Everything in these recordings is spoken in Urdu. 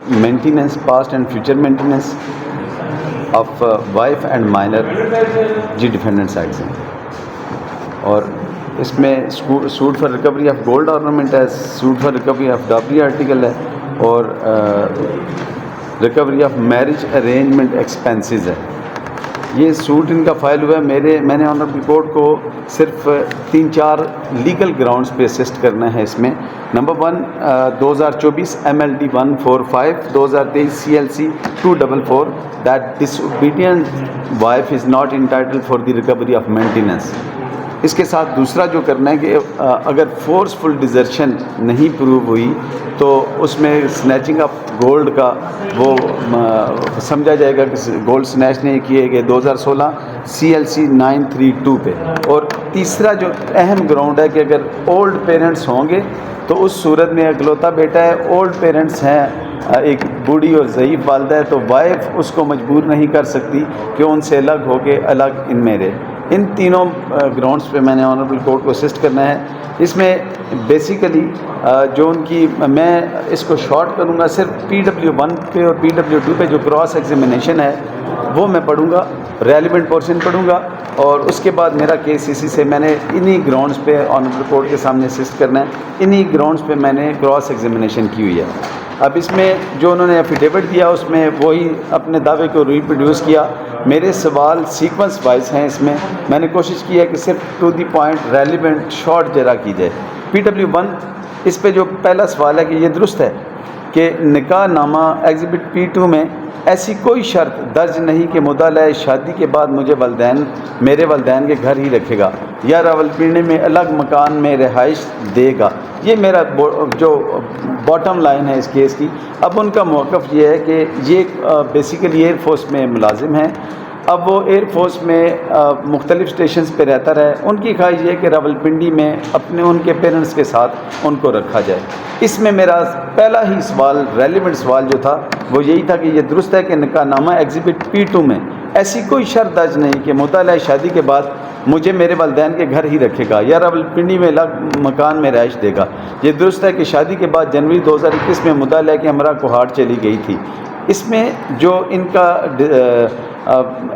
maintenance, past and future maintenance of wife and minor جی ڈیفینڈنٹ سائڈ سے. اور اس میں suit for recovery of gold ornament ہے, suit for recovery of dowry article ہے, اور recovery of marriage arrangement expenses ہے. یہ سوٹ ان کا فائل ہوا ہے. میں نے آنریبل کورٹ کو صرف 3-4 لیگل گراؤنڈز پہ اسسٹ کرنا ہے اس میں. Number 1 2024 MLD 145, 2023 CLC 244 that disobedient wife is not entitled for the recovery of maintenance. اس کے ساتھ دوسرا جو کرنا ہے کہ اگر فورسفل ڈیزرشن نہیں پروو ہوئی تو اس میں سنیچنگ آف گولڈ کا وہ سمجھا جائے گا کہ گولڈ سنیچ نہیں کیے گئے 2016 CLC 932 پہ. اور تیسرا جو اہم گراؤنڈ ہے کہ اگر اولڈ پیرنٹس ہوں گے تو اس صورت میں اکلوتا بیٹا ہے, اولڈ پیرنٹس ہیں, ایک بوڑھی اور ضعیف والدہ ہے, تو وائف اس کو مجبور نہیں کر سکتی کہ ان سے الگ ہو کے الگ ان میں رہے. ان تینوں گراؤنڈز پہ میں نے آنریبل کورٹ کو اسسٹ کرنا ہے. اس میں بیسیکلی جو ان کی میں اس کو شارٹ کروں گا, صرف PW1 پہ اور PW2 پہ جو کراس ایگزامینیشن ہے وہ میں پڑھوں گا, ریلیونٹ پورشن پڑھوں گا, اور اس کے بعد میرا کیس اسی سے میں نے انہی گراؤنڈز پہ آنریبل کورٹ کے سامنے اسسٹ کرنا ہے. انہی گراؤنڈز پہ میں نے کراس ایگزامینیشن کی ہوئی ہے. اب اس میں جو انہوں نے ایفیڈیوٹ دیا اس میں وہی اپنے دعوے کو ریپروڈیوس کیا. میرے سوال سیکوینس وائز ہیں. اس میں نے کوشش کی ہے کہ صرف to the point relevant short جرا کی جائے. PW1 اس پہ جو پہلا سوال ہے کہ یہ درست ہے کہ نکاح نامہ ایگزیبٹ P2 میں ایسی کوئی شرط درج نہیں کہ مدعا شادی کے بعد مجھے میرے والدین کے گھر ہی رکھے گا یا راولپنڈی میں الگ مکان میں رہائش دے گا. یہ میرا جو باٹم لائن ہے اس کیس کی. اب ان کا موقف یہ ہے کہ یہ بیسیکلی ایئر فورس میں ملازم ہیں. اب وہ ایئر فورس میں مختلف اسٹیشنز پہ رہتا رہے. ان کی خواہش یہ ہے کہ راولپنڈی میں ان کے پیرنٹس کے ساتھ ان کو رکھا جائے. اس میں میرا پہلا ہی سوال, ریلیونٹ سوال جو تھا وہ یہی تھا کہ یہ درست ہے کہ نکاح نامہ ایگزیبٹ P2 میں ایسی کوئی شرط درج نہیں کہ مدعا شادی کے بعد مجھے میرے والدین کے گھر ہی رکھے گا یا راولپنڈی میں الگ مکان میں رہائش دے گا. یہ درست ہے کہ شادی کے بعد جنوری 2021 میں مدعا کے ہمراہ کوہاڑ چلی گئی تھی. اس میں جو ان کا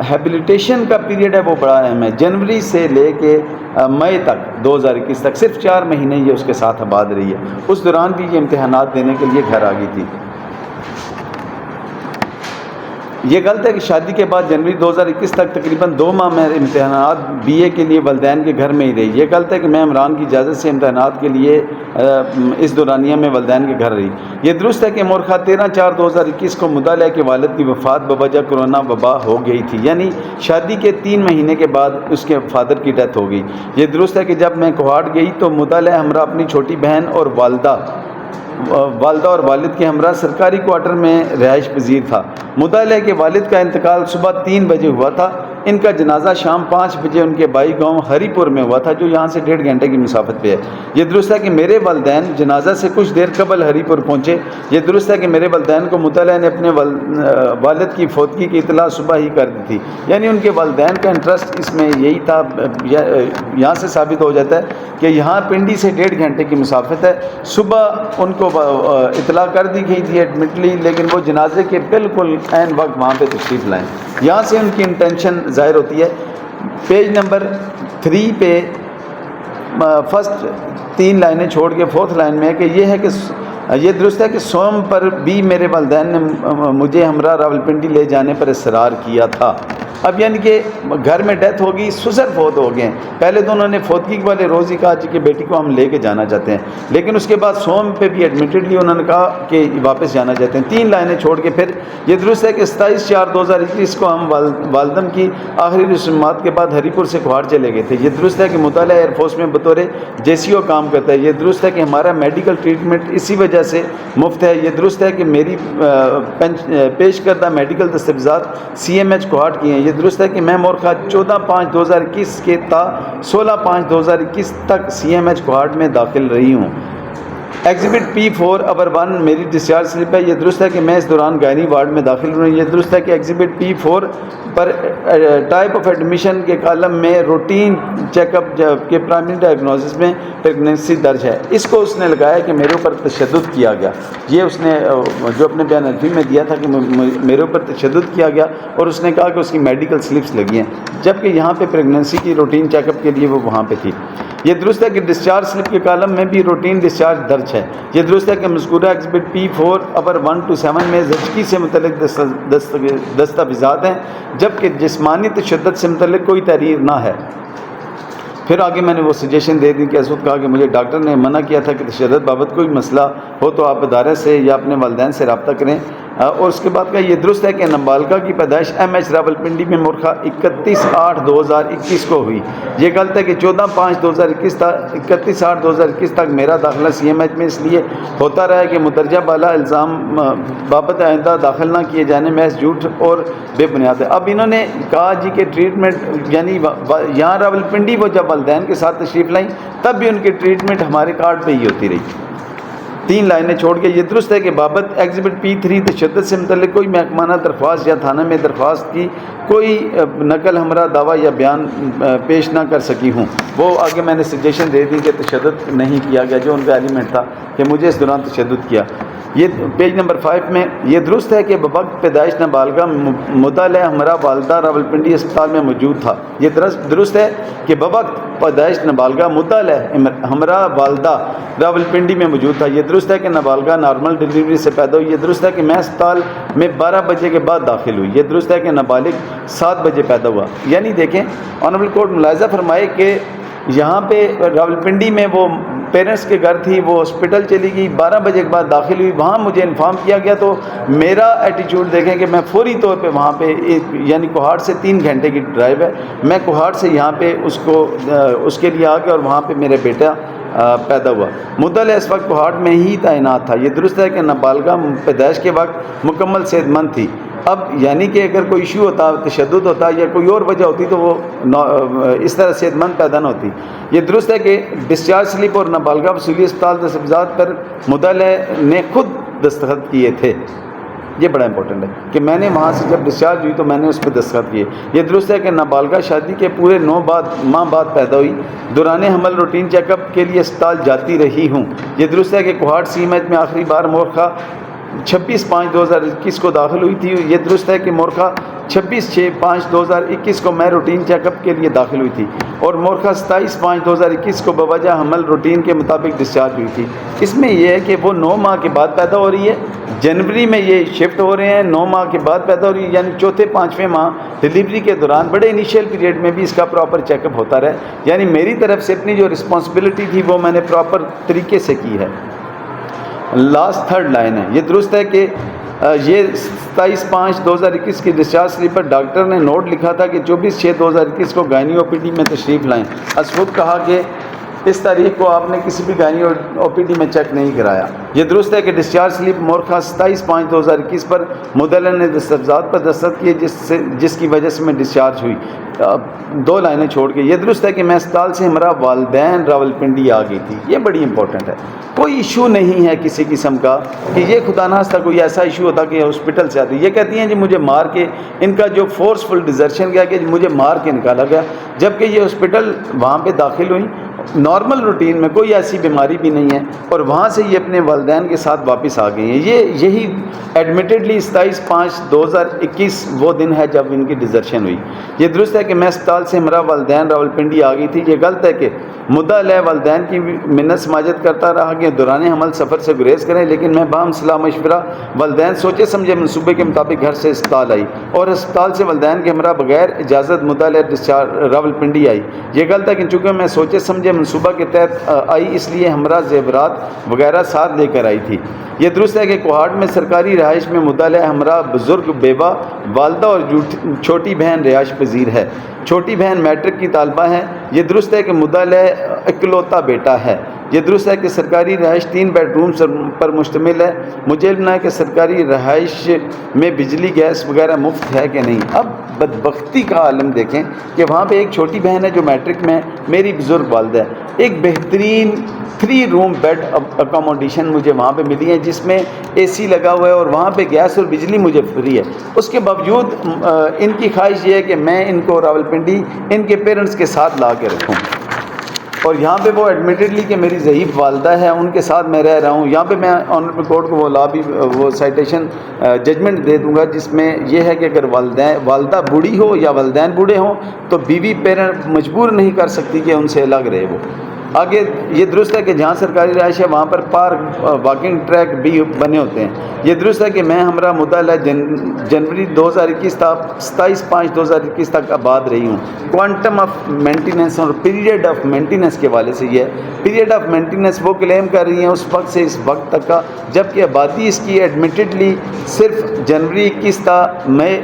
ہیبلیٹیشن کا پیریڈ ہے وہ بڑا اہم ہے. جنوری سے لے کے مئی تک 2021 تک صرف 4 مہینے یہ اس کے ساتھ آباد رہی ہے. اس دوران بھی یہ امتحانات دینے کے لیے گھر آ گئی تھی. یہ غلط ہے کہ شادی کے بعد جنوری 2021 تک تقریباً 2 ماہ میں امتحانات BA کے لیے والدین کے گھر میں ہی رہی. یہ غلط ہے کہ میں عمران کی اجازت سے امتحانات کے لیے اس دورانیہ میں والدین کے گھر رہی. یہ درست ہے کہ مورخہ 13/4/2021 کو مدعا کے والد کی وفات بوجہ کرونا وبا ہو گئی تھی, یعنی شادی کے 3 مہینے کے بعد اس کے فادر کی ڈیتھ ہو گئی. یہ درست ہے کہ جب میں کوہاڑ گئی تو مدعا ہمراہ اپنی چھوٹی بہن اور والدہ اور والد کے ہمراہ سرکاری کوارٹر میں رہائش پذیر تھا. مدعا کے والد کا انتقال صبح 3 بجے ہوا تھا. ان کا جنازہ شام 5 بجے ان کے بائی گاؤں ہری پور میں ہوا تھا جو یہاں سے 1.5 گھنٹے کی مسافت پہ ہے. یہ درست ہے کہ میرے والدین جنازہ سے کچھ دیر قبل ہری پور پہنچے. یہ درست ہے کہ میرے والدین کو مدعا نے اپنے والد کی فوتگی کی اطلاع صبح ہی کر دی تھی, یعنی ان کے والدین کا انٹرسٹ اس میں یہی تھا. یہاں سے ثابت ہو جاتا ہے کہ یہاں پنڈی سے 1.5 گھنٹے کی مسافت ہے. صبح ان کو اطلاع کر دی گئی تھی ایڈمٹلی, لیکن وہ جنازے کے بالکل عین وقت وہاں پہ تشریف لائیں. یہاں سے ان کی انٹینشن ظاہر ہوتی ہے. پیج نمبر 3 پہ فرسٹ 3 لائنیں چھوڑ کے 4تھ لائن میں ہے کہ یہ ہے کہ یہ درست ہے کہ سوم پر بھی میرے والدین نے مجھے ہمراہ راولپنڈی لے جانے پر اصرار کیا تھا. اب یعنی کہ گھر میں ڈیتھ ہوگی, سسر فوت ہو گئے ہیں. پہلے تو انہوں نے فوتگی والے روز ہی کہا کہ بیٹی کو ہم لے کے جانا چاہتے ہیں, لیکن اس کے بعد سوم پہ بھی ایڈمیٹڈلی انہوں نے کہا کہ واپس جانا چاہتے ہیں. 3 لائنیں چھوڑ کے پھر یہ درست ہے کہ 27/4/2021 کو ہم والدم کی آخری رسومات کے بعد ہری پور سے کوہاڑ چلے گئے تھے. یہ درست ہے کہ مدعا ایئر فورس میں بطور JCO کام کرتا ہے. یہ درست ہے کہ ہمارا میڈیکل ٹریٹمنٹ اسی وجہ سے مفت ہے. یہ درست ہے کہ میری پیش کردہ میڈیکل دستاویزات CMH کوہاڑ کی ہیں. یہ درست ہے کہ میں مورخہ 14/5/2021 کے تا 16/5/2021 تک CMH کوہاڑ میں داخل رہی ہوں. ایگزیبٹ P4 اوور 1 میری ڈسچارج سلپ ہے. یہ درست ہے کہ میں اس دوران گائنی وارڈ میں داخل ہوں. یہ درست ہے کہ exhibit P4 per type of admission کے کالم میں روٹین چیک اپ کے پرائمری ڈائگنوسس میں پریگنینسی درج ہے. اس کو اس نے لگایا کہ میرے اوپر تشدد کیا گیا. یہ اس نے جو اپنے بیان الفی میں دیا تھا کہ میرے اوپر تشدد کیا گیا، اور اس نے کہا کہ اس کی میڈیکل سلپس لگی ہیں، جبکہ یہاں پہ پریگنینسی کی روٹین چیک اپ کے لیے وہ وہاں پہ تھی. یہ درست ہے کہ ڈسچارج سلپ کے کالم میں بھی روٹین ڈسچارج درج ہے. یہ درست ہے کہ مذکورہ ایگزیبٹ P4 اوور 1 to 7 میں زچگی سے متعلق دستاویزات ہیں، جبکہ جسمانی تشدد سے متعلق کوئی تحریر نہ ہے. پھر آگے میں نے وہ سجیشن دے دی کہ اس وقت کہا کہ مجھے ڈاکٹر نے منع کیا تھا کہ تشدد بابت کوئی مسئلہ ہو تو آپ ادارے سے یا اپنے والدین سے رابطہ کریں. اور اس کے بعد کہا یہ درست ہے کہ نابالغہ کی پیدائش MH راولپنڈی میں مورخہ 31/8/2021 کو ہوئی. یہ غلط ہے کہ 14/5/2021 تک 31/8/2021 تک میرا داخلہ CMH میں اس لیے ہوتا رہا ہے کہ مندرجہ بالا الزام بابت آئندہ داخل نہ کیے جانے محض جھوٹ اور بے بنیاد ہے. اب انہوں نے کہا جی کہ ٹریٹمنٹ یعنی یہاں راولپنڈی وہ جب والدین کے ساتھ تشریف لائیں تب بھی ان کی ٹریٹمنٹ ہمارے کارڈ پہ ہی ہوتی رہی. 3 لائنیں چھوڑ کے یہ درست ہے کہ بابت ایگزیبٹ P3 تشدد سے متعلق کوئی محکمانہ درخواست یا تھانہ میں درخواست کی کوئی نقل ہمراہ دعویٰ یا بیان پیش نہ کر سکی ہوں. وہ آگے میں نے سجیشن دے دی کہ تشدد نہیں کیا گیا، جو ان کا ایلیمنٹ تھا کہ مجھے اس دوران تشدد کیا. یہ پیج نمبر 5 میں یہ درست ہے کہ بوقت پیدائش نابالغہ مدعا علیہ ہمراہ والدہ راولپنڈی اسپتال میں موجود تھا. یہ درست ہے کہ بوقت پیدائش نابالغہ مدعا علیہ ہمراہ والدہ راولپنڈی میں موجود تھا. یہ درست ہے کہ نابالغہ نارمل ڈیلیوری سے پیدا ہوئی. یہ درست ہے کہ میں اسپتال میں 12 بجے کے بعد داخل ہوئی. یہ درست ہے کہ نابالغ 7 بجے پیدا ہوا. یعنی دیکھیں آنریبل کورٹ ملاحظہ فرمائے کہ یہاں پہ راولپنڈی میں وہ پیرنٹس کے گھر تھی، وہ ہاسپٹل چلی گئی، 12 بجے کے بعد داخل ہوئی، وہاں مجھے انفارم کیا گیا. تو میرا ایٹیچیوڈ دیکھیں کہ میں فوری طور پہ وہاں پہ یعنی کوہاٹ سے 3 گھنٹے کی ڈرائیو ہے، میں کوہاٹ سے یہاں پہ اس کے لیے آ گیا اور وہاں پہ میرے بیٹا پیدا ہوا. مدعا علیہ اس وقت کوہاٹ میں ہی تعینات تھا. یہ درست ہے کہ نابالغہ پیدائش کے وقت مکمل صحت مند تھی. اب یعنی کہ اگر کوئی ایشو ہوتا، تشدد ہوتا یا کوئی اور وجہ ہوتی تو وہ اس طرح صحت مند پیدا نہ ہوتی. یہ درست ہے کہ ڈسچارج سلپ اور نابالغہ وصولی اسپتال دستاویزات پر مدعا علیہ نے خود دستخط کیے تھے. یہ بڑا امپورٹنٹ ہے کہ میں نے وہاں سے جب ڈسچارج ہوئی تو میں نے اس پہ دستخط کیے. یہ درست ہے کہ نابالغہ شادی کے پورے 9 ماہ بعد پیدا ہوئی. دوران حمل روٹین چیک اپ کے لیے اسپتال جاتی رہی ہوں. یہ درست ہے کہ کوہاٹ CMH میں آخری بار مورخہ 26/5/2021 کو داخل ہوئی تھی. یہ درست ہے کہ مورخہ 26/5/2021 کو میں روٹین چیک اپ کے لیے داخل ہوئی تھی اور مورخہ 27/5/2021 کو بوجہ حمل روٹین کے مطابق ڈسچارج ہوئی تھی. اس میں یہ ہے کہ وہ 9 ماہ کے بعد پیدا ہو رہی ہے. جنوری میں یہ شفٹ ہو رہے ہیں، 9 ماہ کے بعد پیدا ہو رہی ہے، یعنی چوتھے 5ویں ماہ ڈلیوری کے دوران بڑے انیشیل پیریڈ میں بھی اس کا پراپر چیک اپ ہوتا رہا. یعنی میری طرف سے اپنی جو رسپانسبلٹی تھی وہ میں نے پراپر طریقے سے کی ہے. لاسٹ 3rd لائن ہے. یہ درست ہے کہ یہ 27/5/2021 کی ڈسچارج سلپ پر ڈاکٹر نے نوٹ لکھا تھا کہ 24/6/2021 کو گائنی OPD میں تشریف لائیں. خود کہا کہ اس تاریخ کو آپ نے کسی بھی گائنی OPD میں چیک نہیں کرایا. یہ درست ہے کہ ڈسچارج سلپ مورخہ 27/5/2021 پر مدعا علیہ نے دستاویزات پر دستخط کیے جس کی وجہ سے میں ڈسچارج ہوئی. 2 لائنیں چھوڑ کے یہ درست ہے کہ میں اسپتال سے ہمراہ والدین راولپنڈی آ گئی تھی. یہ بڑی امپورٹنٹ ہے. کوئی ایشو نہیں ہے کسی قسم کا کہ یہ خدا نخواستہ کوئی ایسا ایشو ہوتا کہ ہاسپٹل سے آتی. یہ کہتی ہیں جی مجھے مار کے، ان کا جو فورسفل ڈیزرشن کیا کہ مجھے مار کے نکالا گیا، جبکہ یہ ہاسپٹل وہاں پہ داخل ہوئیں نارمل روٹین میں، کوئی ایسی بیماری بھی نہیں ہے، اور وہاں سے یہ اپنے والدین کے ساتھ واپس آ گئی ہیں. یہی ایڈمیٹڈلی 27/5/2021 وہ دن ہے جب ان کی ڈیزرشن ہوئی. یہ درست ہے کہ میں اسپتال سے ہمراہ والدین راولپنڈی آ گئی تھی. یہ غلط ہے کہ مدعا علیہ والدین کی منت سماجت کرتا رہا کہ دوران حمل سفر سے گریز کریں، لیکن میں باہم صلاح مشورہ والدین سوچے سمجھے منصوبے کے مطابق گھر سے اسپتال آئی اور اسپتال سے والدین کے ہمراہ بغیر اجازت مدعا علیہ ڈسچارج راولپنڈی آئی. یہ غلط ہے کہ چونکہ میں سوچے سمجھے منصوبہ کے تحت آئی اس لیے ہمراہ زیورات وغیرہ ساتھ لے کر آئی تھی. یہ درست ہے کہ کوہاٹ میں سرکاری رہائش میں مدعا علیہ ہمراہ بزرگ بیوہ والدہ اور چھوٹی بہن رہائش پذیر ہے. چھوٹی بہن میٹرک کی طالبہ ہے. یہ درست ہے کہ مدعا علیہ اکلوتا بیٹا ہے. یہ درست ہے کہ سرکاری رہائش 3 بیڈ رومز پر مشتمل ہے، مجھے علم ہے کہ سرکاری رہائش میں بجلی گیس وغیرہ مفت ہے کہ نہیں۔ اب بدبختی کا عالم دیکھیں کہ وہاں پہ ایک چھوٹی بہن ہے جو میٹرک میں، میری بزرگ والدہ ہے، ایک بہترین 3 روم بیڈ اکاموڈیشن مجھے وہاں پہ ملی ہے جس میں اے سی لگا ہوا ہے اور وہاں پہ گیس اور بجلی مجھے فری ہے۔ اس کے باوجود ان کی خواہش یہ ہے کہ میں ان کو راولپنڈی ان کے پیرنٹس کے ساتھ لا کے رکھوں، اور یہاں پہ وہ ایڈمیٹڈلی کہ میری ضعیف والدہ ہے ان کے ساتھ میں رہ رہا ہوں۔ یہاں پہ میں آنریبل کورٹ کو وہ سائٹیشن ججمنٹ دے دوں گا جس میں یہ ہے کہ اگر والدہ بوڑھی ہو یا والدین بوڑھے ہوں تو بیوی پیرنٹ مجبور نہیں کر سکتی کہ ان سے الگ رہے وہ۔ آگے یہ درست ہے کہ جہاں سرکاری رہائش ہے وہاں پر پارک واکنگ ٹریک بھی بنے ہوتے ہیں۔ یہ درست ہے کہ میں ہمراہ مطالعہ جنوری 2021 تا 27/5/2021 تک آباد رہی ہوں۔ کوانٹم آف مینٹیننس اور پیریڈ آف مینٹیننس کے حوالے سے یہ ہے، پیریڈ آف مینٹیننس وہ کلیم کر رہی ہیں اس وقت سے اس وقت تک کا، جبکہ آبادی اس کی ایڈمیٹڈلی صرف جنوری 21 تا مئی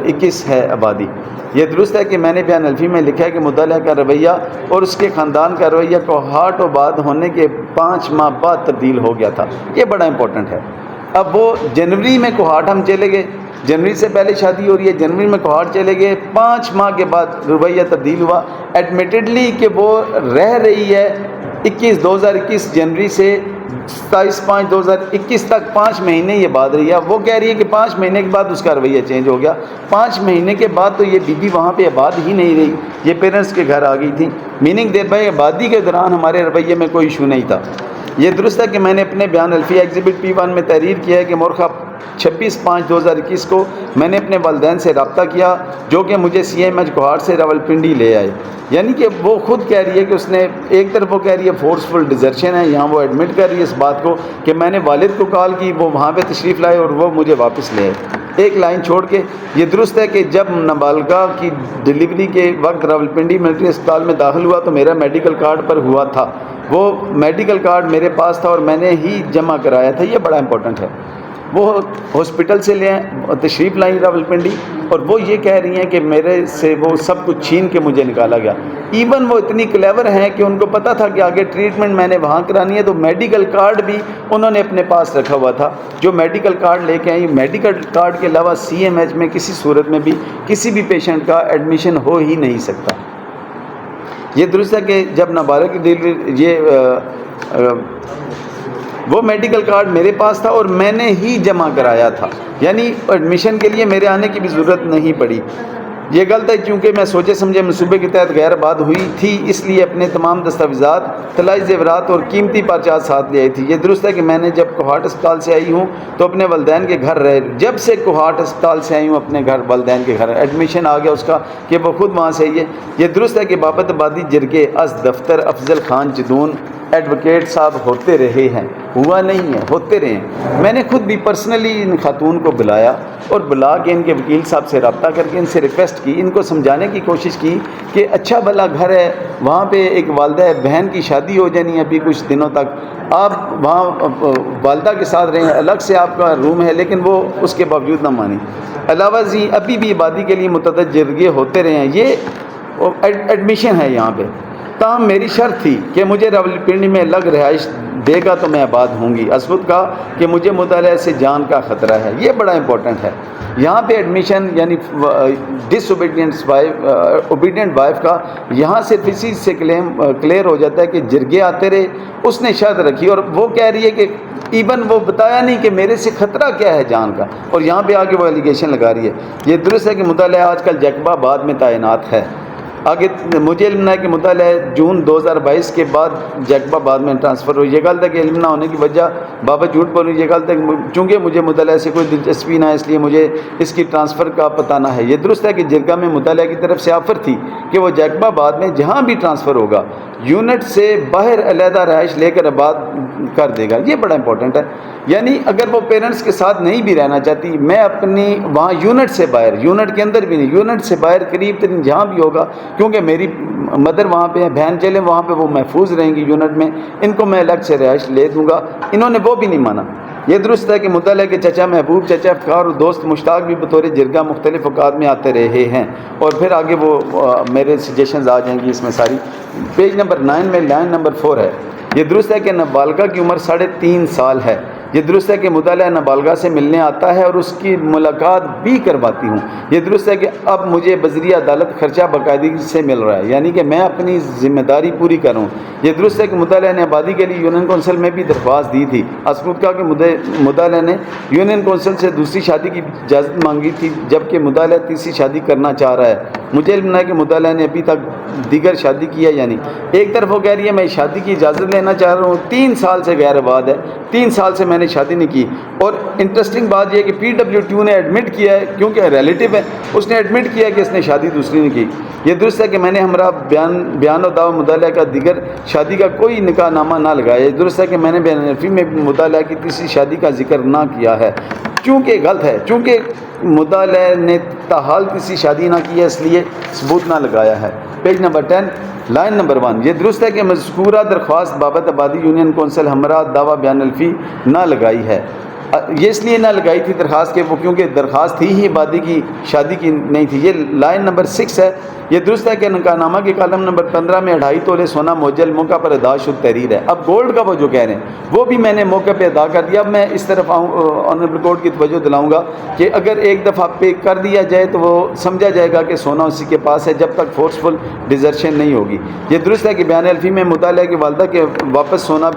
21 ہے آبادی۔ یہ درست ہے کہ میں نے بیان الفی میں لکھا ہے کہ مطالعہ کا رویہ اور اس کے خاندان کا رویہ کوہاٹ آباد ہونے کے 5 ماہ بعد تبدیل ہو گیا تھا۔ یہ بڑا امپورٹنٹ ہے۔ اب وہ جنوری میں کوہاٹ ہم چلے گئے، جنوری سے پہلے شادی ہو رہی ہے، جنوری میں کوہاٹ چلے گئے، 5 ماہ کے بعد رویہ تبدیل ہوا ایڈمیٹڈلی کہ وہ رہ رہی ہے 2021 جنوری سے 27/5/2021 تک 5 مہینے یہ بعد رہی ہے۔ وہ کہہ رہی ہے کہ 5 مہینے کے بعد اس کا رویہ چینج ہو گیا۔ 5 مہینے کے بعد تو یہ بیوی وہاں پہ آباد ہی نہیں رہی، یہ پیرنٹس کے گھر آ گئی تھی، میننگ دیٹ بائی آبادی کے دوران ہمارے رویے میں کوئی ایشو نہیں تھا۔ یہ درست ہے کہ میں نے اپنے بیان الفیہ ایگزیبٹ P1 میں تحریر کیا ہے کہ مورخہ 26/5/2021 کو میں نے اپنے والدین سے رابطہ کیا جو کہ مجھے CMH کوہاٹ سے راولپنڈی لے آئے۔ یعنی کہ وہ خود کہہ رہی ہے کہ اس نے ایک طرف وہ کہہ رہی ہے فورسفل ڈیزرشن ہے، یہاں وہ ایڈمٹ کر رہی ہے اس بات کو کہ میں نے والد کو کال کی، وہ وہاں پہ تشریف لائے اور وہ مجھے واپس لے آئے۔ ایک لائن چھوڑ کے یہ درست ہے کہ جب نابالغہ کی ڈلیوری کے وقت راولپنڈی ملٹری اسپتال میں داخل ہوا تو میرا میڈیکل کارڈ پر ہوا تھا، وہ میڈیکل کارڈ میرے پاس تھا اور میں نے ہی جمع کرایا تھا۔ یہ بڑا امپورٹنٹ ہے۔ وہ ہاسپٹل سے لے تشریف لائیں راولپنڈی اور وہ یہ کہہ رہی ہیں کہ میرے سے وہ سب کچھ چھین کے مجھے نکالا گیا۔ ایون وہ اتنی کلیور ہیں کہ ان کو پتہ تھا کہ آگے ٹریٹمنٹ میں نے وہاں کرانی ہے، تو میڈیکل کارڈ بھی انہوں نے اپنے پاس رکھا ہوا تھا جو میڈیکل کارڈ لے کے آئی۔ میڈیکل کارڈ کے علاوہ CMH میں کسی صورت میں بھی کسی بھی پیشنٹ کا ایڈمیشن ہو ہی نہیں سکتا۔ یہ درست ہے کہ جب نابالغ کی ڈلیوری وہ میڈیکل کارڈ میرے پاس تھا اور میں نے ہی جمع کرایا تھا، یعنی ایڈمیشن کے لیے میرے آنے کی بھی ضرورت نہیں پڑی۔ یہ غلط ہے کیونکہ میں سوچے سمجھے منصوبے کے تحت غیر آباد ہوئی تھی، اس لیے اپنے تمام دستاویزات، طلائی زیورات اور قیمتی پرچات ساتھ لے آئی تھی۔ یہ درست ہے کہ میں نے جب کوہاٹ اسپتال سے آئی ہوں تو اپنے والدین کے گھر رہے، جب سے کوہاٹ اسپتال سے آئی ہوں اپنے گھر والدین کے گھر، ایڈمیشن آ گیا اس کا کہ وہ خود وہاں سے آئی ہے۔ یہ درست ہے کہ بابت آبادی جرگے از دفتر افضل خان جدون ایڈوکیٹ صاحب ہوتے رہے ہیں، ہوا نہیں ہے، ہوتے رہے ہیں۔ میں نے خود بھی پرسنلی ان خاتون کو بلایا اور بلا کے ان کے وکیل صاحب سے رابطہ کر کے ان سے ریکویسٹ کی، ان کو سمجھانے کی کوشش کی کہ اچھا بھلا گھر ہے، وہاں پہ ایک والدہ ہے، بہن کی شادی ہو جانی ہے ابھی کچھ دنوں تک، آپ وہاں والدہ کے ساتھ رہیں، الگ سے آپ کا روم ہے، لیکن وہ اس کے باوجود نہ مانی۔ علاوہ ازیں ابھی بھی آبادی کے لیے متعدد جرگے ہوتے رہے ہیں، یہ ایڈمیشن ہے یہاں پہ۔ تاہم میری شرط تھی کہ مجھے راولپنڈی میں الگ رہائش دے گا تو میں آباد ہوں گی۔ اسود کا کہ مجھے مطالعہ سے جان کا خطرہ ہے، یہ بڑا امپورٹنٹ ہے۔ یہاں پہ ایڈمیشن یعنی ڈس اوبیڈینٹ وائف کا یہاں سے اسی سے کلیئر ہو جاتا ہے کہ جرگے آتے رہے، اس نے شرط رکھی اور وہ کہہ رہی ہے کہ ایون وہ بتایا نہیں کہ میرے سے خطرہ کیا ہے جان کا، اور یہاں پہ آگے وہ ایلیگیشن لگا رہی ہے۔ یہ درست ہے کہ مطالعہ آج کل جیکبہ آباد میں تعینات ہے۔ آگے مجھے علم نہ ہے کہ مطالعہ جون 2022 کے بعد جیکبہ آباد میں ٹرانسفر ہوئی۔ یہ غلط ہے کہ علم نہ ہونے کی وجہ بابا جھوٹ بول رہی ہے، یہ غلط ہے چونکہ مجھے مطالعہ سے کوئی دلچسپی نہ ہے اس لیے مجھے اس کی ٹرانسفر کا پتہ نہ ہے۔ یہ درست ہے کہ جرگہ میں مطالعہ کی طرف سے آفر تھی کہ وہ جیکبہ آباد میں جہاں بھی ٹرانسفر ہوگا یونٹ سے باہر علیحدہ رہائش لے کر آباد کر دے گا۔ یہ بڑا امپورٹنٹ ہے، یعنی اگر وہ پیرنٹس کے ساتھ نہیں بھی رہنا چاہتی، میں اپنی وہاں یونٹ سے باہر، یونٹ کے اندر بھی نہیں، یونٹ سے باہر قریب ترین جہاں بھی ہوگا، کیونکہ میری مدر وہاں پہ ہے، بہن چلے وہاں پہ وہ محفوظ رہیں گی یونٹ میں، ان کو میں الگ سے رہائش لے دوں گا۔ انہوں نے وہ بھی نہیں مانا۔ یہ درست ہے کہ مطلع ہے کہ چچا محبوب، چچا افتخار اور دوست مشتاق بھی بطور جرگہ مختلف اوقات میں آتے رہے ہیں، اور پھر آگے وہ میرے سجیشنز آ جائیں گی اس میں ساری۔ پیج نمبر 9 میں لائن نمبر 4 ہے، یہ درست ہے کہ نابالغہ کی عمر 3.5 سال ہے۔ یہ درست ہے کہ مطالعہ نابالغہ سے ملنے آتا ہے اور اس کی ملاقات بھی کرواتی ہوں۔ یہ درست ہے کہ اب مجھے بذریعہ عدالت خرچہ باقاعدگی سے مل رہا ہے، یعنی کہ میں اپنی ذمہ داری پوری کروں۔ یہ درست ہے کہ مطالعہ نے آبادی کے لیے یونین کونسل میں بھی درخواست دی تھی۔ اسکوت کہا کہ مطالعہ نے یونین کونسل سے دوسری شادی کی اجازت مانگی تھی، جبکہ مطالعہ تیسری شادی کرنا چاہ رہا ہے۔ مجھے علم ہے کہ مطالعہ نے ابھی تک دیگر شادی کی ہے، یعنی ایک طرف وہ کہہ رہی ہے میں شادی کی اجازت لینا چاہ رہا ہوں، 3 سال سے غیر آباد ہے، 3 سال سے میں نے شادی نہیں کی۔ اور انٹرسٹنگ بات یہ ہے کہ PW2 نے ایڈمٹ کیا ہے، کیونکہ ریلیٹیو ہے، اس نے ایڈمٹ کیا ہے کہ اس نے شادی دوسری نہیں کی۔ یہ درست ہے کہ میں نے ہمراہ بیان و دعوی مطالعہ کا دیگر شادی کا کوئی نکاح نامہ نہ لگایا۔ یہ درست ہے کہ میں نے بیان الفی میں مطالعہ کی تیسری شادی کا ذکر نہ کیا ہے، چونکہ غلط ہے، چونکہ مطالعہ نے تاحال تیسری شادی نہ کی ہے، اس لیے ثبوت نہ لگایا ہے۔ پیج نمبر 10 لائن نمبر 1، یہ درست ہے کہ مذکورہ درخواست بابت آبادی یونین کونسل ہمراہ دعویٰ بیان الفی نہ لگائی ہے۔ یہ اس لیے نہ لگائی تھی درخواست کے وہ کیونکہ درخواست تھی ہی آبادی کی شادی کی نہیں تھی۔ یہ لائن نمبر 6 ہے، یہ درست ہے کہ نکاح نامہ کے کالم نمبر 15 میں 2.5 تولے سونا موجل موقع پر ادا شد تحریر ہے۔ اب گولڈ کا وہ جو کہہ رہے ہیں وہ بھی میں نے موقع پہ ادا کر دیا۔ اب میں اس طرف آنریبل کورٹ کی توجہ دلاؤں گا کہ اگر ایک دفعہ پے کر دیا جائے تو وہ سمجھا جائے گا کہ سونا اسی کے پاس ہے جب تک فورسفل ڈیزرشن نہیں ہوگی۔ یہ درست ہے کہ بیان الفی میں مطالعہ کی والدہ کے واپس سونا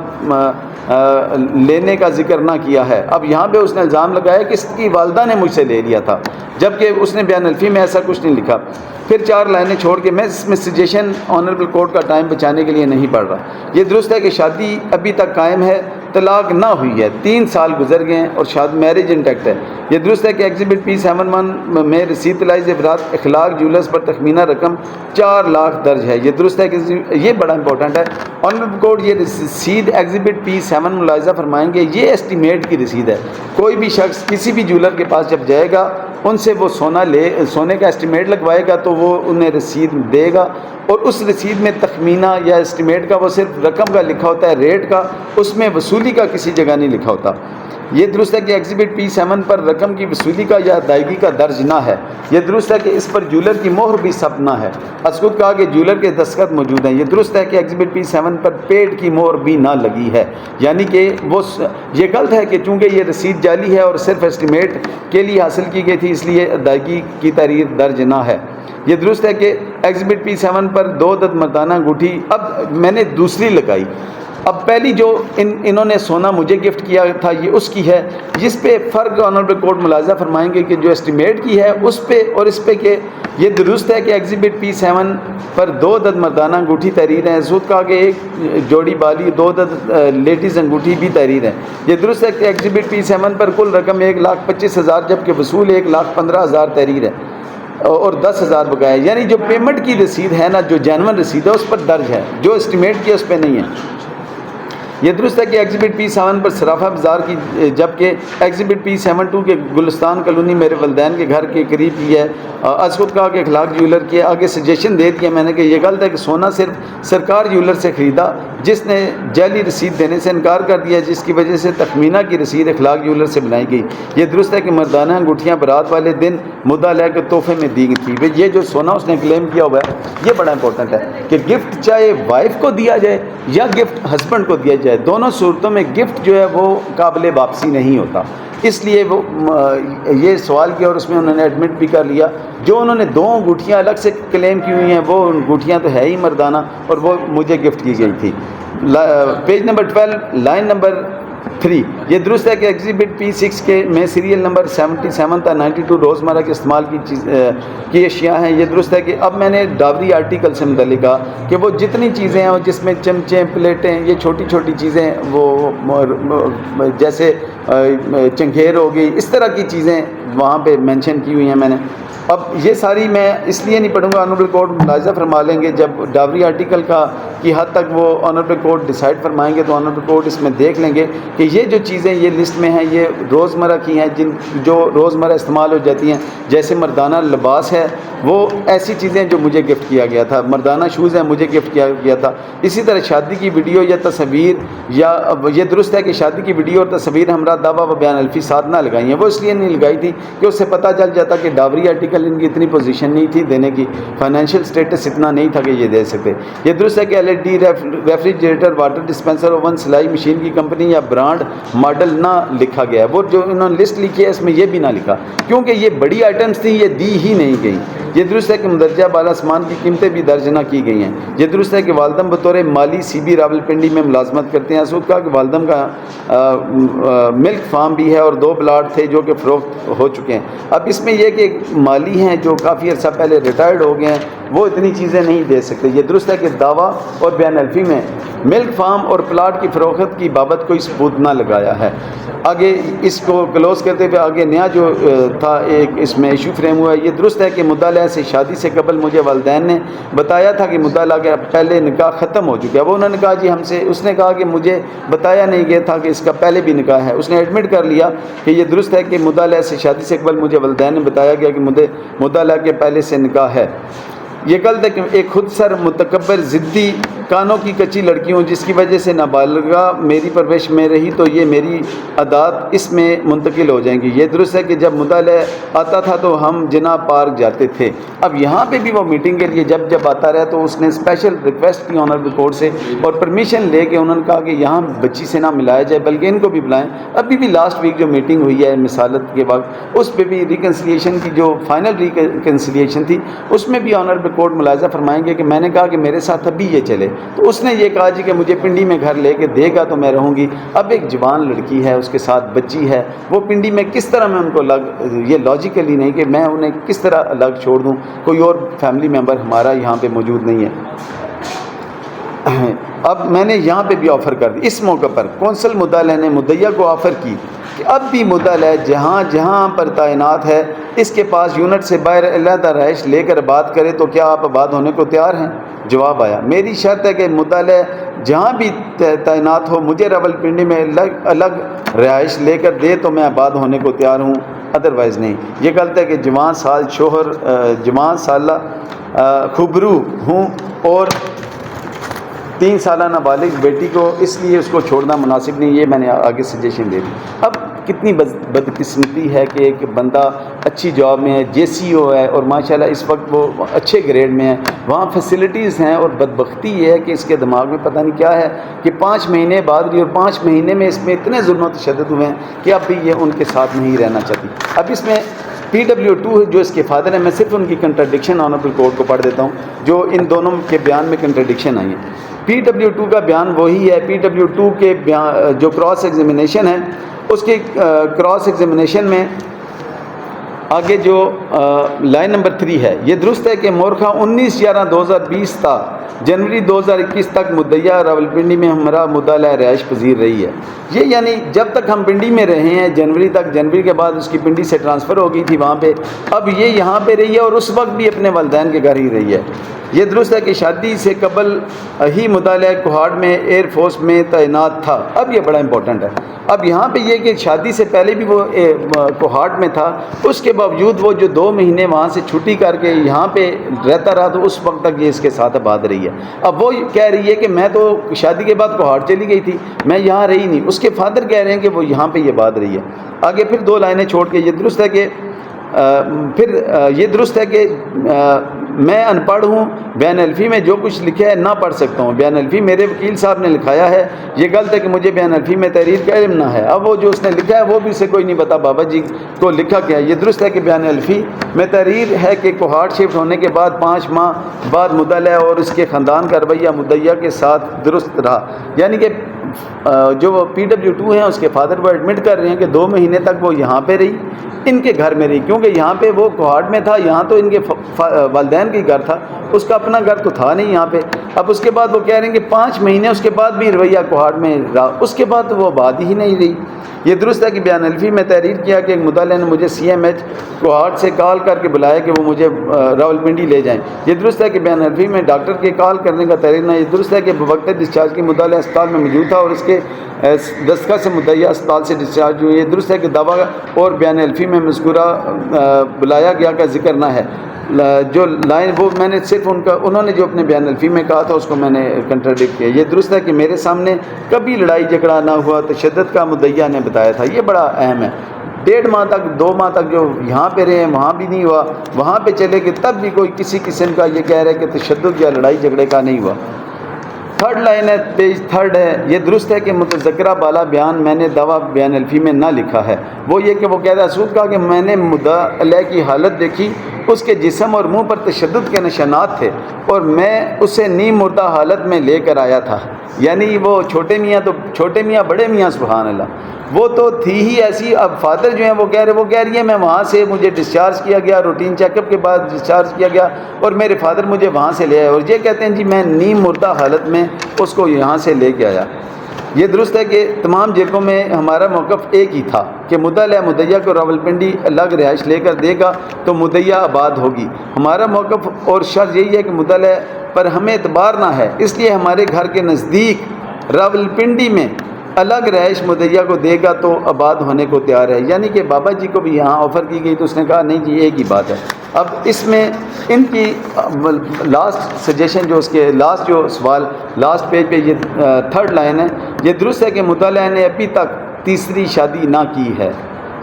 لینے کا ذکر نہ کیا ہے۔ اب یہاں پہ اس نے الزام لگایا کہ اس کی والدہ نے مجھ سے لے لیا تھا، جبکہ اس نے بیان الفی میں ایسا کچھ نہیں لکھا۔ پھر 4 لائنیں چھوڑ کے میں اس میں سجیشن آنریبل کورٹ کا ٹائم بچانے کے لیے نہیں پڑھ رہا۔ یہ درست ہے کہ شادی ابھی تک قائم ہے، طلاق نہ ہوئی ہے، 3 سال گزر گئے ہیں اور شادی میرج انٹیکٹ ہے۔ یہ درست ہے کہ ایگزیبٹ P71 میں رسید طلائی زیورات اخلاق جیولرز پر تخمینہ رقم 4 لاکھ درج ہے۔ یہ درست ہے کہ یہ بڑا امپورٹنٹ ہے، آنریبل کورٹ یہ رسید ایگزیبٹ P7 ملاحظہ فرمائیں گے یہ ایسٹیمیٹ کی رسید ہے۔ کوئی بھی شخص کسی بھی جیولر کے پاس جب جائے گا ان سے وہ سونے کا ایسٹیمیٹ لگوائے گا تو وہ انہیں رسید دے گا، اور اس رسید میں تخمینہ یا ایسٹیمیٹ کا وہ صرف رقم کا لکھا ہوتا ہے، ریٹ کا، اس میں وصولی کا کسی جگہ نہیں لکھا ہوتا۔ یہ درست ہے کہ ایگزیبٹ P7 پر رقم کی وصولی کا یا ادائیگی کا درج نہ ہے۔ یہ درست ہے کہ اس پر جیولر کی مہر بھی ثبت نہ ہے۔ اسکوت کہا کہ جیولر کے دستخط موجود ہیں۔ یہ درست ہے کہ ایگزیبٹ P7 پر پیڈ کی مہر بھی نہ لگی ہے، یعنی کہ وہ یہ غلط ہے کہ چونکہ یہ رسید جعلی ہے اور صرف ایسٹیمیٹ کے لیے حاصل کی گئی تھی اس لیے ادائیگی کی تحریر درج نہ ہے۔ یہ درست ہے کہ ایگزیبٹ P7 پر 2 عدد مردانہ انگوٹھی، اب میں نے دوسری لگائی، اب پہلی جو انہوں نے سونا مجھے گفٹ کیا تھا یہ اس کی ہے، جس پہ فرق آنریبل کورٹ ملاحظہ فرمائیں گے کہ جو اسٹیمیٹ کی ہے اس پہ اور اس پہ کہ یہ درست ہے کہ ایگزیبٹ P7 پر 2 عدد مردانہ انگوٹھی تحریر ہیں۔ سود کہا کہ 1 جوڑی بالی 2 عدد لیڈیز انگوٹھی بھی تحریر ہیں۔ یہ درست ہے کہ ایگزیبٹ P7 پر کل رقم 1,25,000 جبکہ وصول 1,15,000 تحریر ہے اور 10,000 بقایا، یعنی جو پیمنٹ کی رسید ہے نا، جو جینون رسید ہے اس پر درج ہے، جو اسٹیمیٹ کیا اس پہ نہیں ہے۔ یہ درست ہے کہ ایگزیبٹ P7 پر صرافہ بازار کی، جبکہ ایگزیبٹ P72 کے گلستان کالونی میرے والدین کے گھر کے قریب کی ہے۔ اسکوت کہا کہ اخلاق جیولر کے آگے سجیشن دے دیا میں نے کہ یہ غلط ہے کہ سونا صرف سرکار جیولر سے خریدا جس نے جعلی رسید دینے سے انکار کر دیا، جس کی وجہ سے تخمینہ کی رسید اخلاق جیولر سے بنائی گئی۔ یہ درست ہے کہ مردانہ انگوٹھیاں برات والے دن مدعا کے تحفے میں دی گئی تھی۔ یہ جو سونا اس نے کلیم کیا ہوا ہے یہ بڑا امپورٹنٹ ہے کہ گفٹ چاہے وائف کو دیا جائے یا گفٹ ہسبینڈ کو دیا جائے، دونوں صورتوں میں گفٹ جو ہے وہ قابل واپسی نہیں ہوتا، اس لیے وہ یہ سوال کیا اور اس میں انہوں نے ایڈمٹ بھی کر لیا۔ جو انہوں نے 2 انگوٹھیاں الگ سے کلیم کی ہوئی ہیں وہ انگوٹھیاں تو ہے ہی مردانہ اور وہ مجھے گفٹ کی گئی تھی۔ پیج نمبر 12 لائن نمبر 3، یہ درست ہے کہ ایگزیبٹ P6 کے میں سیریل نمبر 77 تا 92 روزمرہ کے استعمال کی اشیاء ہیں۔ یہ درست ہے کہ اب میں نے ڈاوری آرٹیکل سے متعلق کہا کہ وہ جتنی چیزیں ہیں جس میں چمچے پلیٹیں یہ چھوٹی چھوٹی چیزیں وہ جیسے چنگھیر ہو گئی اس طرح کی چیزیں وہاں پہ مینشن کی ہوئی ہیں میں نے۔ اب یہ ساری میں اس لیے نہیں پڑھوں گا، آنریبل کورٹ ملاحظہ فرما لیں گے جب ڈاوری آرٹیکل کی حد تک وہ آنریبل کورٹ ڈیسائیڈ فرمائیں گے تو آنریبل کورٹ اس میں دیکھ لیں گے کہ یہ جو چیزیں یہ لسٹ میں ہیں یہ روزمرہ کی ہیں، جو روزمرہ استعمال ہو جاتی ہیں، جیسے مردانہ لباس ہے وہ ایسی چیزیں جو مجھے گفٹ کیا گیا تھا، مردانہ شوز ہیں مجھے گفٹ کیا گیا تھا۔ اسی طرح شادی کی ویڈیو یا تصویر، یا یہ درست ہے کہ شادی کی ویڈیو اور تصویر ہمراہ دعویٰ و بیان الفی ساتھ نہ لگائی ہیں، وہ اس لیے نہیں لگائی تھی کہ اس سے پتہ چل جاتا کہ ڈاوری آرٹیکل ان کی اتنی پوزیشن نہیں تھی دینے کی، فائنینشیل سٹیٹس اتنا نہیں تھا کہ یہ دے سکتے۔ یہ درست ہے کہ L E D refrigerator, water dispenser, oven, سلائی مشین کی کمپنی یا برانڈ ماڈل نہ لکھا گیا ہے، وہ جو انہوں نے لسٹ لکھی ہے اس میں یہ بھی نہ لکھا کیونکہ یہ بڑی آئٹمس تھیں، یہ دی ہی نہیں گئی۔ یہ درست ہے کہ مندرجہ بالا سامان کی قیمتیں بھی درج نہ کی گئی ہیں۔ یہ درست ہے کہ والدم بطور مالی سی بی راولپنڈی میں ملازمت کرتے ہیں۔ سود کا کہ والدم کا ملک فارم بھی ہے اور 2 پلاٹ تھے جو کہ فروخت ہو چکے ہیں۔ اب اس میں یہ کہ مالی ہیں جو کافی عرصہ پہلے ریٹائرڈ ہو گئے ہیں، وہ اتنی چیزیں نہیں دے سکتے۔ یہ درست ہے کہ دعویٰ اور بیان الفی میں ملک فارم اور پلاٹ کی فروخت کی بابت کوئی ثبوت نہ لگایا ہے۔ آگے اس کو کلوز کرتے ہوئے آگے نیا جو تھا ایک اس میں ایشو فریم ہوا ہے۔ یہ درست ہے کہ مدعا سے شادی سے قبل مجھے والدین نے بتایا تھا کہ مدعا کے پہلے نکاح ختم ہو چکا ہے۔ وہ انہوں نے کہا جی ہم سے، اس نے کہا کہ مجھے بتایا نہیں گیا تھا کہ اس کا پہلے بھی نکاح ہے۔ اس نے ایڈمٹ کر لیا کہ یہ درست ہے کہ مدعا سے شادی سے قبل مجھے والدین نے بتایا گیا کہ مدعا کے پہلے سے نکاح ہے۔ یہ غلط ہے کہ ایک خود سر متکبر ضدی کانوں کی کچی لڑکی ہوں جس کی وجہ سے نابالغہ میری پرورش میں رہی تو یہ میری عادات اس میں منتقل ہو جائیں گی۔ یہ درست ہے کہ جب مدعا آتا تھا تو ہم جناح پارک جاتے تھے۔ اب یہاں پہ بھی وہ میٹنگ کے لیے جب آتا رہا تو اس نے اسپیشل ریکویسٹ کی آنریبل کورٹ سے اور پرمیشن لے کے انہوں نے کہا کہ یہاں بچی سے نہ ملایا جائے بلکہ ان کو بھی بلائیں۔ ابھی بھی لاسٹ ویک جو میٹنگ ہوئی ہے مثالت کے وقت اس پہ بھی ریکنسلیشن کی جو فائنل ریکنسلیشن تھی اس میں بھی آنریبل کورٹ ملاحظہ فرمائیں گے کہ میں نے کہا کہ میرے ساتھ ابھی یہ چلے تو اس نے یہ کہا جی کہ مجھے پنڈی میں گھر لے کے دے گا تو میں رہوں گی۔ اب ایک جوان لڑکی ہے، اس کے ساتھ بچی ہے، وہ پنڈی میں کس طرح میں ان کو یہ لاجیکلی نہیں کہ میں انہیں کس طرح الگ چھوڑ دوں، کوئی اور فیملی ممبر ہمارا یہاں پہ موجود نہیں ہے۔ اب میں نے یہاں پہ بھی آفر کر دی، اس موقع پر کونسل مدعا نے مدعیہ کو آفر کی کہ اب بھی مدعا جہاں جہاں پر تعینات ہے اس کے پاس یونٹ سے باہر علیحدہ رہائش لے کر آباد کرے تو کیا آپ آباد ہونے کو تیار ہیں؟ جواب آیا، میری شرط ہے کہ مدعا جہاں بھی تعینات ہو مجھے راولپنڈی میں الگ رہائش لے کر دے تو میں آباد ہونے کو تیار ہوں، ادروائز نہیں۔ یہ غلط ہے کہ جوان سالہ خبرو ہوں اور 3 سالہ نابالغ بیٹی کو، اس لیے اس کو چھوڑنا مناسب نہیں۔ یہ میں نے آگے سجیشن دے دی۔ اب کتنی بدقسمتی ہے کہ ایک بندہ اچھی جاب میں ہے، جے سی او ہے اور ماشاءاللہ اس وقت وہ اچھے گریڈ میں ہے، وہاں فیسلٹیز ہیں، اور بدبختی یہ ہے کہ اس کے دماغ میں پتہ نہیں کیا ہے کہ 5 مہینے بعد بھی، اور 5 مہینے میں اس میں اتنے ظلم و تشدد ہوئے ہیں کہ اب بھی یہ ان کے ساتھ نہیں رہنا چاہتی۔ اب اس میں PW2 جو اس کے فادر ہیں، میں صرف ان کی کنٹرڈکشن آنریبل کورٹ کو پڑھ دیتا ہوں جو ان دونوں کے بیان میں کنٹرڈکشن آئی ہیں۔ PW2 کا بیان وہی ہے، PW2 کے بیان جو کراس ایگزامینیشن ہے اس کے کراس ایگزامینیشن میں آگے جو لائن نمبر 3 ہے، یہ درست ہے کہ مورخہ 19/11/2020 تا جنوری 2021 تک مدعیہ راولپنڈی میں ہمراہ مدعا رہائش پذیر رہی ہے۔ یہ یعنی جب تک ہم پنڈی میں رہے ہیں جنوری تک، جنوری کے بعد اس کی پنڈی سے ٹرانسفر ہو گئی تھی وہاں پہ، اب یہ یہاں پہ رہی ہے اور اس وقت بھی اپنے والدین کے گھر ہی رہی ہے۔ یہ درست ہے کہ شادی سے قبل ہی مدعا کوہاٹ میں ایئر فورس میں تعینات تھا۔ اب یہ بڑا امپورٹنٹ ہے، اب یہاں پہ یہ کہ شادی سے پہلے بھی وہ کوہاٹ میں تھا، اس کے باوجود وہ جو 2 مہینے وہاں سے چھٹی کر کے یہاں پہ رہتا رہا تو اس وقت تک یہ اس کے ساتھ آباد رہی ہے۔ اب وہ کہہ رہی ہے کہ میں تو شادی کے بعد کوہاٹ چلی گئی تھی، میں یہاں رہی نہیں، اس کے فادر کہہ رہے ہیں کہ وہ یہاں پہ یہ آباد رہی ہے۔ آگے پھر 2 لائنیں چھوڑ کے یہ درست ہے کہ یہ درست ہے کہ میں ان پڑھ ہوں، بیان الفی میں جو کچھ لکھا ہے نہ پڑھ سکتا ہوں، بیان الفی میرے وکیل صاحب نے لکھایا ہے، یہ غلط ہے کہ مجھے بیان الفی میں تحریر کا علم نہ ہے۔ اب وہ جو اس نے لکھا ہے وہ بھی اسے کوئی نہیں پتا بابا جی کو لکھا کیا ہے۔ یہ درست ہے کہ بیان الفی میں تحریر ہے کہ کوہاٹ شفٹ ہونے کے بعد 5 ماہ بعد مدعا اور اس کے خاندان کا رویہ مدعیہ کے ساتھ درست رہا، یعنی کہ جو PW2 ہیں اس کے فادر وہ ایڈمٹ کر رہے ہیں کہ 2 مہینے تک وہ یہاں پہ رہی، ان کے گھر میں رہی، کیونکہ یہاں پہ وہ کوہاٹ میں تھا، یہاں تو ان کے والدین کا گھر تھا، اس کا اپنا گھر تو تھا نہیں یہاں پہ. اب اس کے بعد وہ کہہ رہے ہیں کہ 5 مہینے اس کے بعد بھی رویہ کوہاٹ میں رہا, اس کے بعد وہ آباد ہی نہیں رہی. یہ درست ہے کہ بیان الفی میں تحریر کیا کہ ایک مطالعہ نے مجھے CMH کوہاٹ سے کال کر کے بلایا کہ وہ مجھے راولپنڈی لے جائیں. یہ درست ہے کہ بیان الفی میں ڈاکٹر کے کال کرنے کا تحریر نہ. یہ درست ہے کہ بوقت ڈسچارج کی مطالعہ اسپتال میں موجود تھا اور اس کے دستخط سے مدعیہ اسپتال سے ڈسچارج ہوئی. یہ درست ہے کہ دعویٰ اور بیان الفی میں مذکورہ بلایا گیا کا ذکر نہ ہے. جو لائن وہ میں نے صرف انہوں نے جو اپنے بیان الفی میں کہا تھا اس کو میں نے کنٹراڈکٹ کیا. یہ درست ہے کہ میرے سامنے کبھی لڑائی جھگڑا نہ ہوا, تشدد کا مدعیہ نے بتایا تھا. یہ بڑا اہم ہے. 1.5 ماہ تک 2 ماہ تک جو یہاں پہ رہے ہیں وہاں بھی نہیں ہوا, وہاں پہ چلے گئے تب بھی کوئی کسی قسم کا یہ کہہ رہے کہ تشدد یا لڑائی جھگڑے کا نہیں ہوا. 3rd لائن ہے, پیج 3 ہے. یہ درست ہے کہ متذکرہ بالا بیان میں نے دعویٰ بیان الفی میں نہ لکھا ہے. وہ یہ کہ وہ قید اسود کہا کہ میں نے مدعا علیہ کی حالت دیکھی, اس کے جسم اور منہ پر تشدد کے نشانات تھے اور میں اسے نیم مردہ حالت میں لے کر آیا تھا. یعنی وہ چھوٹے میاں بڑے میاں سبحان اللہ, وہ تو تھی ہی ایسی. اب فادر جو ہیں وہ کہہ رہی ہے میں وہاں سے مجھے ڈسچارج کیا گیا, روٹین چیک اپ کے بعد ڈسچارج کیا گیا اور میرے فادر مجھے وہاں سے لے آئے, اور یہ کہتے ہیں جی میں نیم مردہ حالت میں اس کو یہاں سے لے کے آیا. یہ درست ہے کہ تمام جرگوں میں ہمارا موقف ایک ہی تھا کہ مدعا مدعیہ کو راولپنڈی الگ رہائش لے کر دے گا تو مدعیہ آباد ہوگی. ہمارا موقف اور شرط یہی ہے کہ مدعا پر ہمیں اعتبار نہ ہے, اس لیے ہمارے گھر کے نزدیک راولپنڈی میں الگ رہائش مدعیہ کو دے گا تو آباد ہونے کو تیار ہے. یعنی کہ بابا جی کو بھی یہاں آفر کی گئی تو اس نے کہا نہیں جی ایک ہی بات ہے. اب اس میں ان کی لاسٹ سجیشن جو اس کے لاسٹ جو سوال لاسٹ پیج پہ یہ 3rd لائن ہے. یہ درست ہے کہ مطالعہ نے ابھی تک تیسری شادی نہ کی ہے.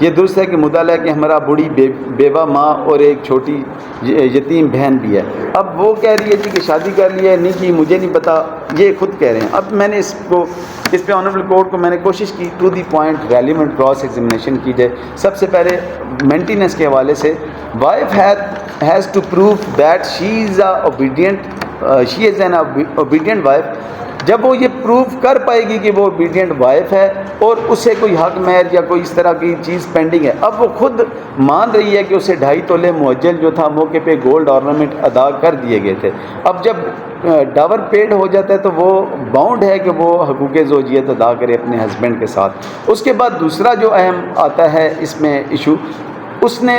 یہ درست ہے کہ مطالعہ کہ ہمارا بوڑھی بیوہ ماں اور ایک چھوٹی یتیم بہن بھی ہے. اب وہ کہہ رہی ہے جی کہ شادی کر لی ہے, نہیں کی مجھے نہیں پتا, یہ خود کہہ رہے ہیں. اب میں نے اس پہ آنریبل کورٹ کو میں نے کوشش کی to the point relevant cross examination کی جائے. سب سے پہلے مینٹیننس کے حوالے سے wife has to prove that she is an obedient wife. جب وہ یہ پروف کر پائے گی کہ وہ اوبیڈینٹ وائف ہے اور اسے کوئی حق مہر یا کوئی اس طرح کی چیز پینڈنگ ہے. اب وہ خود مان رہی ہے کہ اسے 2.5 تولے معجل جو تھا موقع پہ گولڈ آرنامنٹ ادا کر دیے گئے تھے. اب جب ڈاور پیڈ ہو جاتا ہے تو وہ باؤنڈ ہے کہ وہ حقوق زوجیت ادا کرے اپنے ہسبینڈ کے ساتھ. اس کے بعد دوسرا جو اہم آتا ہے اس میں ایشو, اس نے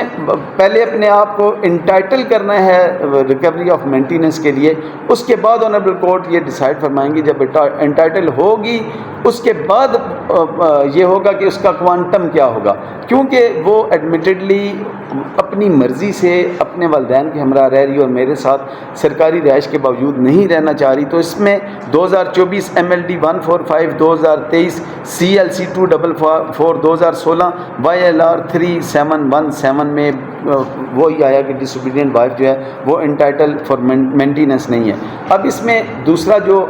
پہلے اپنے آپ کو انٹائٹل کرنا ہے ریکوری آف مینٹیننس کے لیے. اس کے بعد آنریبل کورٹ یہ ڈیسائیڈ فرمائیں گی جب انٹائٹل ہوگی اس کے بعد یہ ہوگا کہ اس کا کوانٹم کیا ہوگا, کیونکہ وہ ایڈمیٹڈلی اپنی مرضی سے اپنے والدین کے ہمراہ رہ رہی اور میرے ساتھ سرکاری رہائش کے باوجود نہیں رہنا چاہ رہی. تو اس میں 2024 MLD 145 2023 CLC 244 2016 YLR 3717 میں وہی آیا کہ ڈس اوبیڈینٹ وائف جو ہے وہ انٹائٹل فار مینٹیننس نہیں ہے. اب اس میں دوسرا جو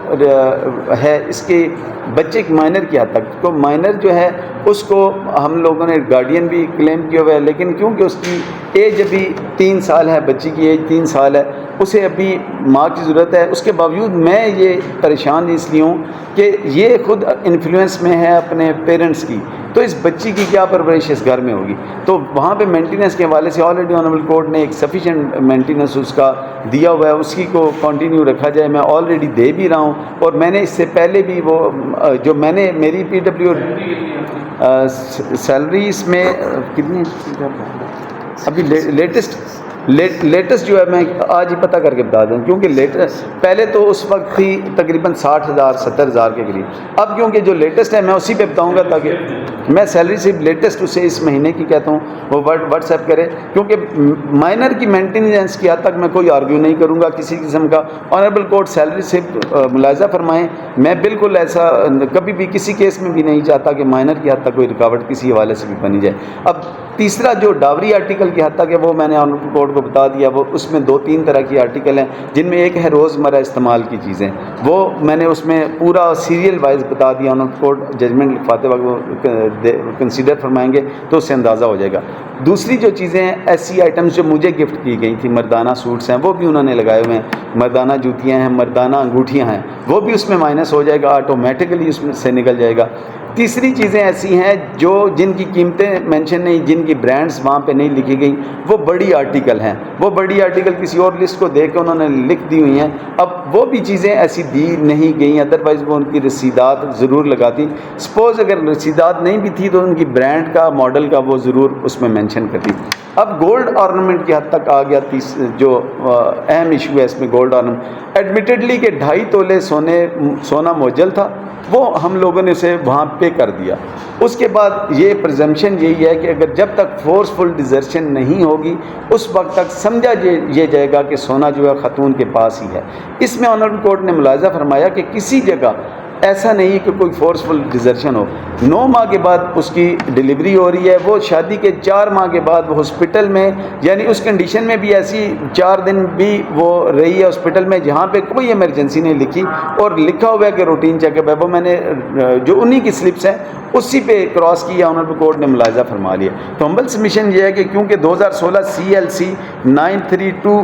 ہے اس کے بچے کی مائنر کی حد تک, تو مائنر جو ہے اس کو ہم لوگوں نے گارڈین بھی کلیم کیا ہوا ہے, لیکن کیونکہ اس کی ایج ابھی 3 سال ہے, بچی کی ایج 3 سال ہے, اسے ابھی ماں کی ضرورت ہے. اس کے باوجود میں یہ پریشان اس لیے ہوں کہ یہ خود انفلوئنس میں ہے اپنے پیرنٹس کی, تو اس بچی کی کیا پرورش اس گھر میں ہوگی. تو وہاں پہ مینٹیننس کے حوالے سے آلریڈی آنریبل کورٹ نے ایک سفیشینٹ مینٹیننس اس کا دیا ہوا ہے, اس کی کو کنٹینیو رکھا جائے. میں آلریڈی دے بھی رہا ہوں, اور میں نے اس سے پہلے بھی وہ جو میں نے میری PW سیلری اس میں کتنی ابھی لیٹسٹ جو ہے میں آج ہی پتہ کر کے بتا دوں, کیونکہ لیٹسٹ پہلے تو اس وقت تھی تقریباً 60,000 70,000 کے قریب. اب کیونکہ جو لیٹسٹ ہے میں اسی پہ بتاؤں گا تاکہ میں سیلری صرف لیٹسٹ اسے اس مہینے کی کہتا ہوں وہ واٹس ایپ کرے, کیونکہ مائنر کی مینٹیننس کی حد تک میں کوئی آرگیو نہیں کروں گا کسی قسم کا. آنریبل کورٹ سیلری صرف ملاحظہ فرمائیں, میں بالکل ایسا کبھی بھی کسی کیس میں بھی نہیں چاہتا کہ مائنر کی حد تک کوئی رکاوٹ کسی حوالے سے بھی بنی جائے. اب تیسرا جو ڈاوری آرٹیکل کی حد تک ہے وہ میں نے آنریبل کورٹ کو بتا دیا. وہ اس میں 2-3 طرح کی آرٹیکل ہیں, جن میں ایک ہے روزمرہ استعمال کی چیزیں, وہ میں نے اس میں پورا سیریل وائز بتا دیا. آنریبل کورٹ ججمنٹ لکھواتے وقت کنسیڈر فرمائیں گے تو اس سے اندازہ ہو جائے گا. دوسری جو چیزیں ہیں ایسی آئٹمز جو مجھے گفٹ کی گئی تھی, مردانہ سوٹس ہیں وہ بھی انہوں نے لگائے ہوئے ہیں, مردانہ جوتیاں ہیں, مردانہ انگوٹھیاں ہیں, وہ بھی اس میں مائنس ہو جائے گا, آٹومیٹکلی اس میں سے نکل جائے گا. تیسری چیزیں ایسی ہیں جو جن کی قیمتیں مینشن نہیں، جن کی برانڈز وہاں پہ نہیں لکھی گئی، وہ بڑی آرٹیکل ہیں، وہ بڑی آرٹیکل کسی اور لسٹ کو دے کے انہوں نے لکھ دی ہوئی ہیں. اب وہ بھی چیزیں ایسی دی نہیں گئیں، ادروائز وہ ان کی رسیدات ضرور لگاتی. سپوز اگر رسیدات نہیں بھی تھی تو ان کی برانڈ کا، ماڈل کا وہ ضرور اس میں مینشن کرتی. اب گولڈ آرنامنٹ کی حد تک آ گیا. جو اہم ایشو ہے اس میں گولڈ آرنامنٹ، ایڈمیٹڈلی کہ 2.5 تولے سونا موجل تھا، وہ ہم لوگوں نے اسے وہاں پے کر دیا. اس کے بعد یہ پرزمپشن یہی ہے کہ اگر جب تک فورسفل ڈیزرشن نہیں ہوگی اس وقت تک سمجھا یہ جائے گا کہ سونا جو ہے خاتون کے پاس ہی ہے. اس میں آنریبل کورٹ نے ملاحظہ فرمایا کہ کسی جگہ ایسا نہیں کہ کوئی فورسفل ڈیزرشن ہو. 9 ماہ کے بعد اس کی ڈلیوری ہو رہی ہے، وہ شادی کے 4 ماہ کے بعد وہ ہاسپٹل میں، یعنی اس کنڈیشن میں بھی ایسی 4 دن بھی وہ رہی ہے ہاسپٹل میں جہاں پہ کوئی ایمرجنسی نہیں لکھی، اور لکھا ہوا ہے کہ روٹین چیک اپ ہے. وہ میں نے جو انہی کی سلپس ہیں اسی پہ کراس کیا، آنریبل کورٹ نے ملاحظہ فرما لیا. تو ہمبل سبمیشن یہ ہے کہ کیونکہ 2016 CLC 932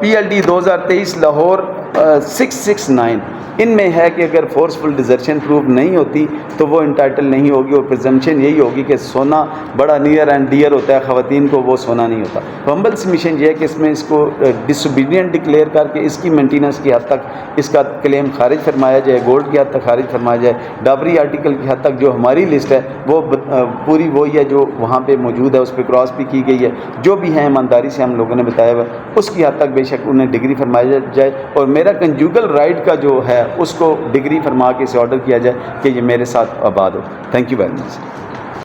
PLD 2023 لاہور 669 ان میں ہے کہ اگر فورسفل ڈیزرشن پروف نہیں ہوتی تو وہ انٹائٹل نہیں ہوگی، اور پرزمپشن یہی ہوگی کہ سونا بڑا نیئر اینڈ ڈیئر ہوتا ہے خواتین کو، وہ سونا نہیں ہوتا. تو ہمبل سبمیشن یہ ہے کہ اس میں اس کو ڈس اوبیڈینٹ ڈکلیئر کر کے اس کی مینٹیننس کی حد تک اس کا کلیم خارج فرمایا جائے، گولڈ کی حد تک خارج فرمایا جائے. ڈابری آرٹیکل کی حد تک جو ہماری لسٹ ہے وہ پوری وہی ہے جو وہاں پہ موجود ہے، اس پہ کراس بھی کی گئی ہے. جو بھی ہے ایمانداری سے ہم لوگوں نے بتایا ہوا اس کی حد تک بے شک انہیں ڈگری فرمایا جائے، اور میرا کنجوگل رائٹ کا جو ہے اس کو ڈگری فرما کے اسے آرڈر کیا جائے کہ یہ میرے ساتھ آباد ہو. Thank you very much.